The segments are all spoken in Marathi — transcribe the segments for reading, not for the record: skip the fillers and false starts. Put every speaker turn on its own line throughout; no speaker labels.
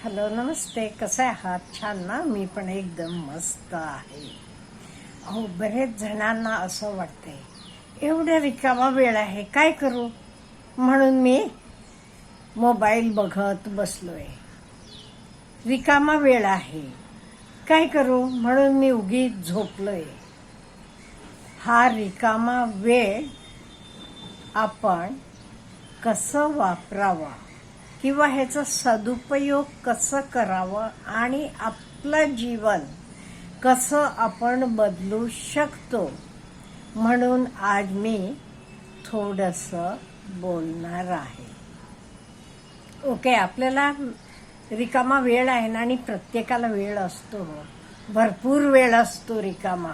हॅलो नमस्ते, कसे आहात? छान ना? मी पण एकदम मस्त आहे. अहो, बरेच जणांना असं वाटतंय एवढा रिकामा वेळ आहे, काय करू म्हणून मी मोबाईल बघत बसलोय. रिकामा वेळ आहे, काय करू म्हणून मी उगीच झोपलोय. हा रिकामा वेळ आपण कसं वापरावा किंवा ह्याचा सदुपयोग कसं करावं आणि आपलं जीवन कसं आपण बदलू शकतो म्हणून आज मी थोडंसं बोलणार आहे. ओके, आपल्याला रिकामा वेळ आहे ना, आणि प्रत्येकाला वेळ असतो, भरपूर वेळ असतो रिकामा.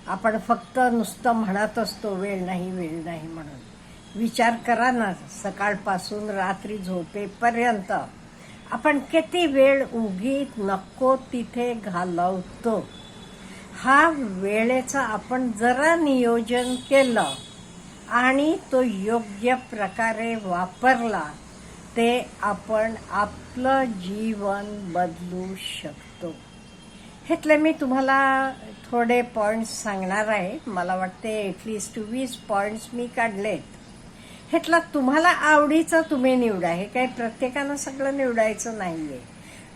आपण फक्त नुसतं म्हणत असतो वेळ नाही वेळ नाही म्हणून. विचार करा ना, सकाळपासून रात्री झोपेपर्यंत आपण किती वेळ उगीच नको तिथे घालवतो. हा वेळेचं आपण जरा नियोजन केलं आणि तो योग्य प्रकारे वापरला ते आपण आपलं जीवन बदलू शकतो. ह्यातले मी तुम्हाला थोडे पॉइंट्स सांगणार आहे. मला वाटते ॲटलिस्ट 20 पॉइंट्स मी काढलेत. ह्यातला तुम्हाला आवडीचं तुम्ही निवडा. हे काही प्रत्येकानं सगळं निवडायचं नाहीये.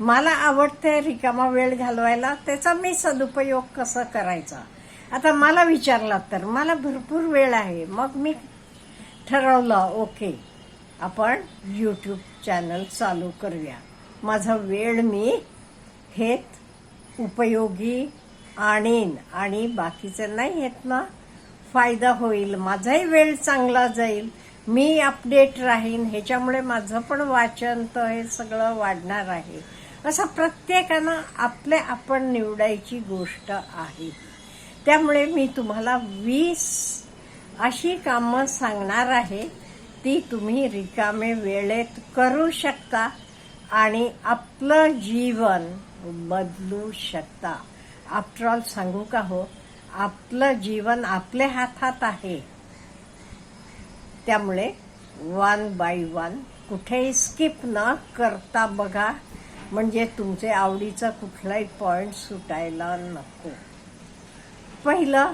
मला आवडते रिकामा वेळ घालवायला, त्याचा मी सदुपयोग कसा करायचा. आता मला विचारला तर मला भरपूर वेळ आहे, मग मी ठरवलं ओके आपण YouTube चॅनल चालू करूया. माझा वेळ मी हेत उपयोगी आणीन आणि बाकीचं नाही हेत ना फायदा होईल, माझाही वेळ चांगला जाईल, मी अपडेट राहीन, ह्याच्यामुळे माझं पण वाचन तर हे सगळं वाढणार आहे. असं प्रत्येकानं आपले आपण निवडायची गोष्ट आहे. त्यामुळे मी तुम्हाला 20 अशी कामं सांगणार आहे, ती तुम्ही रिकामे वेळेत करू शकता आणि आपलं जीवन बदलू शकता. आफ्टर ऑल सांगू का हो, आपलं जीवन आपल्या हातात आहे. त्यामुळे 1 बाय 1 कुठेही स्किप न करता बघा, म्हणजे तुमचे आवडीचा कुठलाही पॉइंट सुटायला नको. पहिलं,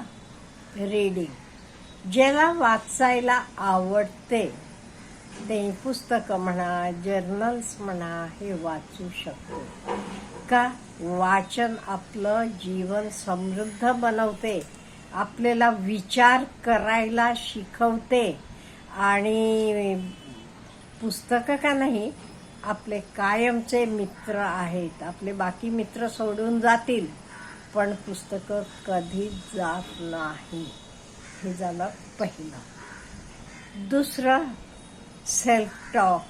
रीडिंग. ज्याला वाचायला आवडते ते पुस्तकं म्हणा, जर्नल्स म्हणा, हे वाचू शकतो. का? वाचन आपलं जीवन समृद्ध बनवते, आपल्याला विचार करायला शिकवते आणि पुस्तकं का नाही आपले कायमचे मित्र आहेत. आपले बाकी मित्र सोडून जातील पण पुस्तकं कधीच जात नाही. हे झालं पहिलं. दुसरं, सेल्फ टॉक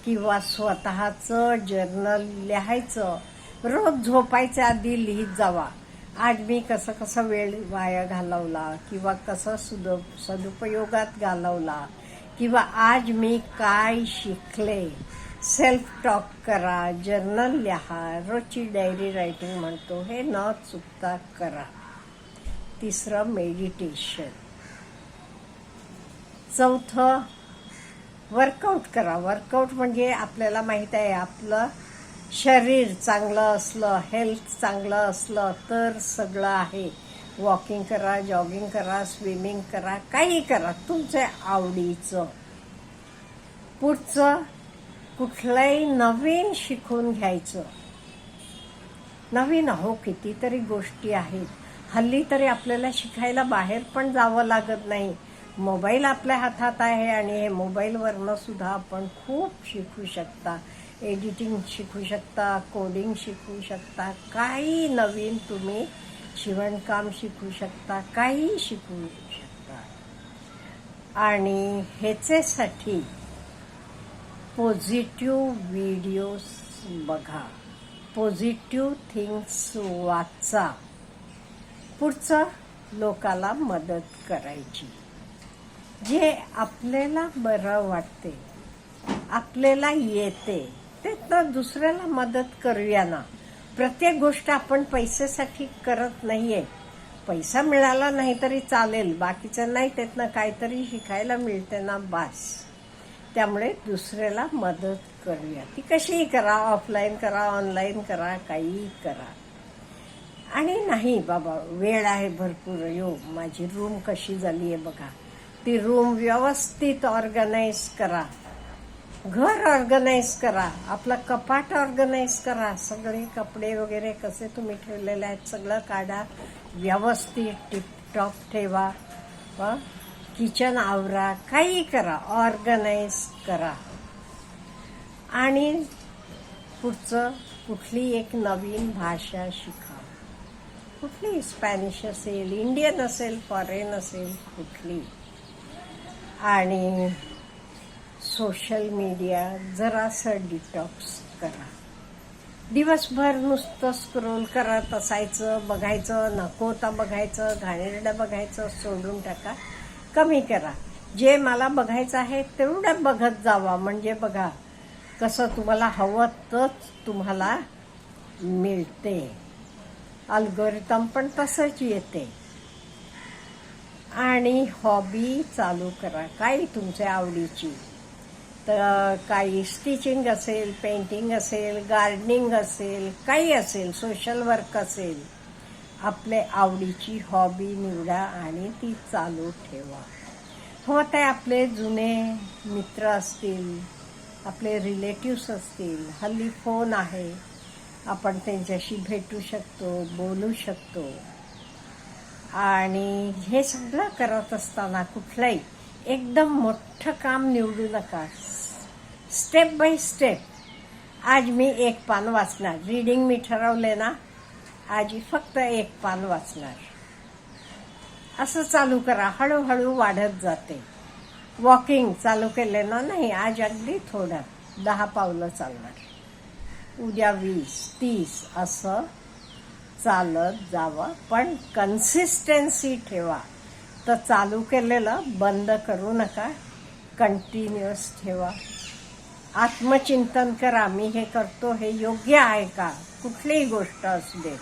किंवा स्वतःचं जर्नल लिहायचं. रोज झोपायच्या आधी लिहित जावा, आज मी कसं वेळ वाया घालवला किंवा कसं सदुपयोगात घालवला किंवा आज मी काय शिकले. सेल्फ टॉक करा, जर्नल लिहा, रोजची डायरी रायटिंग म्हणतो, हे न चुकता करा. तिसरं, मेडिटेशन. चौथं, वर्कआउट करा. वर्कआउट म्हणजे आपल्याला माहित आहे, आपलं शरीर चांगलं असलं, हेल्थ चांगलं असलं तर सगळं आहे. वॉकिंग करा, जॉगिंग करा, स्विमिंग करा, काही करा तुमच्या आवडीचं. पुढचं, कुठलंही नवीन शिकून घ्यायचं. नवीन हो कितीतरी गोष्टी आहेत. हल्ली तरी आपल्याला शिकायला बाहेर पण जावं लागत नाही. मोबाईल आपल्या हातात आहे आणि हे मोबाईलवरनं सुद्धा आपण खूप शिकू शकता. एडिटिंग शिकू शकता, कोडिंग शिकू शकता, काही नवीन तुम्ही शिवणकाम शिकू शकता, काही शिकू शकता. आणि ह्याच्यासाठी पॉझिटिव्ह व्हिडिओज बघा, पॉझिटिव्ह थिंग्स वाचा. पुढचं, लोकाला मदत करायची. जे आपल्याला बरं वाटते, आपल्याला येते, ते तर दुसऱ्याला मदत करूया ना. प्रत्येक गोष्ट आपण पैशासाठी करत नाहीये. पैसा मिळाला नाही तरी चालेल, बाकीचं नाही, त्यातनं काहीतरी शिकायला मिळते ना, बास. त्यामुळे दुसऱ्याला मदत करूया. ती कशीही करा, ऑफलाईन करा, ऑनलाईन करा, काहीही करा. आणि नाही बाबा वेळ आहे भरपूर, माझी रूम कशी झाली आहे बघा, ती रूम व्यवस्थित ऑर्गनाईज करा, घर ऑर्गनाईज करा, आपलं कपाट ऑर्गनाईज करा, सगळे कपडे वगैरे कसे तुम्ही ठेवलेले आहेत सगळं काढा, व्यवस्थित टिपटॉप ठेवा, किचन आवरा, काही करा, ऑर्गनाईज करा. आणि पुढचं कुठली एक नवीन भाषा शिका, कुठली, स्पॅनिश असेल, इंडियन असेल, फॉरेन असेल, कुठली. आणि सोशल मीडिया जरासं डिटॉक्स करा. दिवसभर नुसतं स्क्रोल करत असायचं, बघायचं, नको तर बघायचं, घाणेरडं बघायचं, सोडून टाका, कमी करा. जे मला बघायचं आहे तेवढं बघत जावा, म्हणजे बघा कसं तुम्हाला हवं तच तुम्हाला मिळते. अल्गोरिथम पण तसंच येते. आणि हॉबी चालू करा, काही तुमच्या आवडीची, तर काही स्टिचिंग असेल, पेंटिंग असेल, गार्डनिंग असेल, काही असेल, सोशल वर्क असेल, आपले आवडीची हॉबी निवडा आणि ती चालू ठेवा. हो, ते आपले जुने मित्र असतील, आपले रिलेटिव्स असतील, हल्ली फोन आहे, आपण त्यांच्याशी भेटू शकतो, बोलू शकतो. आणि हे सगळं करत असताना कुठलंही एकदम मोठं काम निवडू नका. Step by step. आज मी 1 पान वाचणार, रीडिंग मी ठरवले ना, आज फक्त 1 पान वाचणार, असं चालू करा. हळूहळू वाढत जाते. वॉकिंग चालू केले ना, नाही आज अगदी थोडं 10 पावलं चालणार, उद्या 20-30 असं चालत जावं, पण कन्सिस्टन्सी ठेवा. तर चालू केलेलं बंद करू नका, कंटिन्युअस ठेवा. आत्मचिंतन करा, मी हे करतो हे योग्य आहे का, कुठलीही गोष्ट असू दे.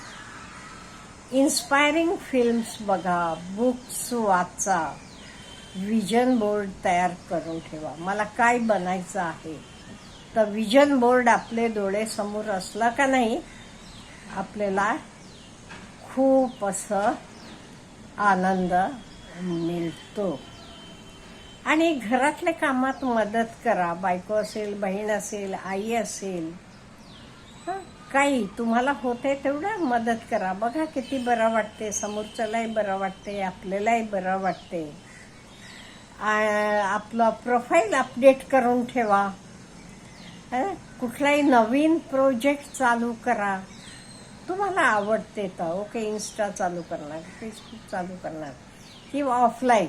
इन्स्पायरिंग फिल्म्स बघा, बुक्स वाचा, विजन बोर्ड तयार करून ठेवा. मला काय बनायचं आहे, तर विजन बोर्ड आपले डोळे समोर असला का नाही, आपल्याला खूप असं आनंद मिळतो. आणि घरातल्या कामात मदत करा, बायको असेल, बहीण असेल, आई असेल, काही तुम्हाला होते तेवढं मदत करा. बघा किती बरं वाटते, समोरच्यालाही बरं वाटते, आपल्यालाही बरं वाटते. आपलं प्रोफाईल अपडेट करून ठेवा. कुठलाही नवीन प्रोजेक्ट चालू करा, तुम्हाला आवडते तर. ओके, इन्स्टा चालू करणार, फेसबुक चालू करणार, किंवा ऑफलाईन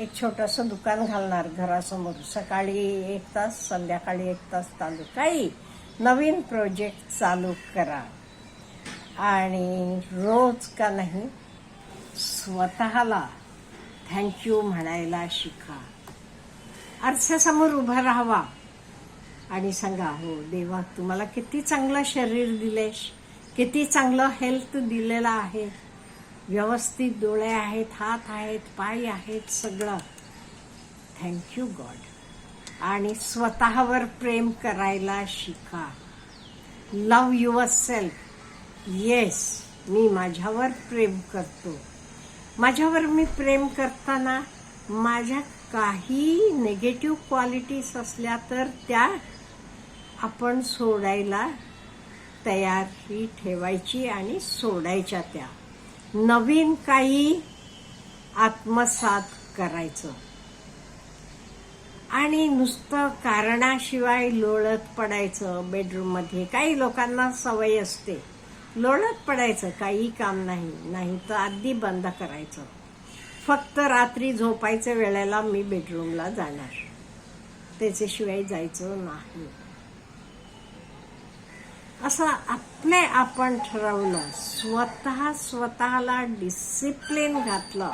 एक छोटंसं दुकान घालणार घरासमोर, सकाळी 1 तास, संध्याकाळी 1 तास चालू, काही नवीन प्रोजेक्ट चालू करा. आणि रोज का नाही स्वतःला थँक्यू म्हणायला शिका. आरशासमोर उभा राहावा आणि सांगा, हो देवा तुम्हाला किती चांगलं शरीर दिलेस, किती चांगलं हेल्थ दिलेलं आहे, व्यवस्थित डोळे आहेत, हात आहेत, पाय आहेत, सगळं. Thank you God. आणि स्वतःवर प्रेम करायला शिका. लव युअर सेल्फ. येस, मी माझ्यावर प्रेम करतो. माझ्यावर मी प्रेम करताना माझ्या काही नेगेटिव्ह क्वालिटीज असल्या तर त्या आपण सोडायला तयारी ठेवायची आणि सोडायच्या. त्या नवीन काही आत्मसात करायचं. आणि नुसतं कारणाशिवाय लोळत पडायचं बेडरूममध्ये, काही लोकांना सवय असते लोळत पडायचं, काही काम नाही तर अगदी बंद करायचं. फक्त रात्री झोपायच्या वेळेला मी बेडरूमला जाणार, त्याच्याशिवाय जायचं नाही. असं आपण ठरवलं, स्वतःला डिसिप्लिन घातलं.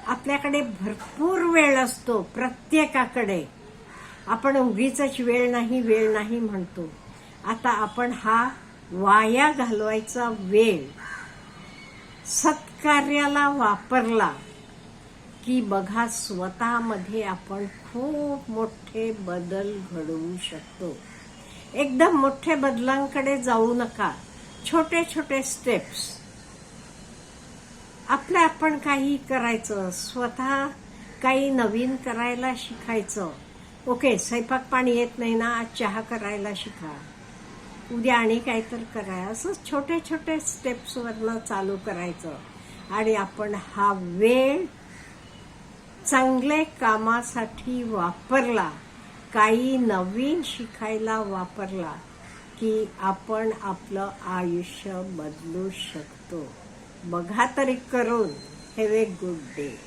आपल्याकडे भरपूर वेळ असतो प्रत्येकाकडे. आपण उगीचच वेळ नाही म्हणतो. आता आपण हा वाया घालवायचा वेळ सत्कार्याला वापरला की बघा स्वतःमध्ये आपण खूप मोठे बदल घडवू शकतो. एकदम मोठ्या बदलांकडे जाऊ नका. छोटे छोटे स्टेप्स. आपण काही करायचं, स्वतः काही नवीन करायला शिकायचं. ओके, स्वयंपाक पाणी येत नाही ना, आज चहा करायला शिका, उद्या आणि काय तर करा. असं छोटे छोटे स्टेप्सवरनं चालू करायचं. आणि आपण हा वेळ चांगले कामासाठी वापरला, काही नवीन शिकायला वापरला, की आपण आपलं आयुष्य बदलू शकतो. बघा तरी करून. Have a good day.